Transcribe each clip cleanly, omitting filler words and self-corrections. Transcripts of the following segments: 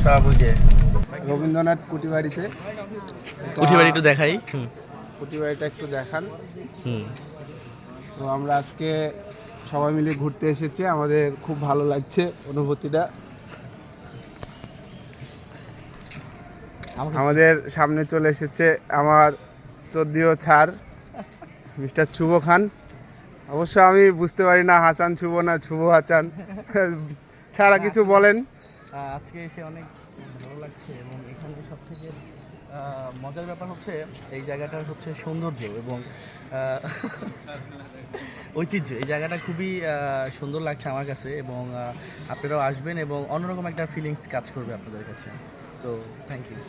সব বুঝে রবীন্দ্রনাথ কুটিবাড়িতে। কুঠিবাড়ি একটু দেখাই। কুটিবাড়িটা একটু দেখান। তো আমরা আজকে সবাই মিলে ঘুরতে এসেছি, আমাদের খুব ভালো লাগছে অনুভূতিটা। আমাদের সামনে চলে এসেছে আমার চোদ্দীয় ছাড় মিস্টার শুভ খান। অবশ্য আমি বুঝতে পারি না হাসান শুভ না শুভ হাসান ছাড়া কিছু বলেন। আজকে এসে অনেক ভালো লাগছে এবং এখানে সব থেকে মজার ব্যাপার হচ্ছে এই জায়গাটার হচ্ছে সৌন্দর্য এবং ঐতিহ্য। এই জায়গাটা খুবই সুন্দর লাগছে আমার কাছে এবং আপনারাও আসবেন এবং অন্যরকম একটা ফিলিংস কাজ করবে আপনাদের কাছে। So thank you.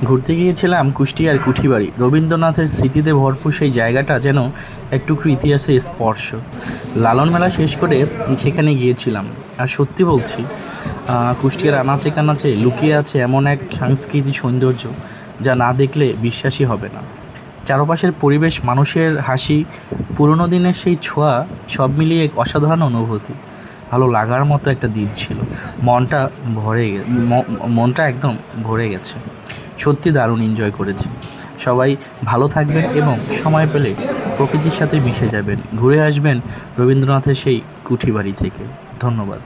ঘুরতে গিয়েছিলাম কুষ্টিয়ার কুঠিবাড়ি। রবীন্দ্রনাথের স্মৃতিতে ভরপুর সেই জায়গাটা যেন একটুকু ইতিহাসের স্পর্শ। লালন মেলা শেষ করে সেখানে গিয়েছিলাম, আর সত্যি বলছি কুষ্টিয়ার আনাচে কানাচে লুকিয়ে আছে এমন এক সাংস্কৃতিক সৌন্দর্য যা না দেখলে বিশ্বাসই হবে না। চারপাশের পরিবেশ, মানুষের হাসি, পুরনো দিনের সেই ছোঁয়া, সব মিলিয়ে এক অসাধারণ অনুভূতি। ভালো লাগার মতো একটা দিন ছিল। মনটা একদম ভরে গেছে। সত্যি দারুণ এনজয় করেছি। সবাই ভালো থাকবেন এবং সময় পেলে প্রকৃতির সাথে মিশে যাবেন, ঘুরে আসবেন রবীন্দ্রনাথের সেই কুঠিবাড়ি থেকে। ধন্যবাদ।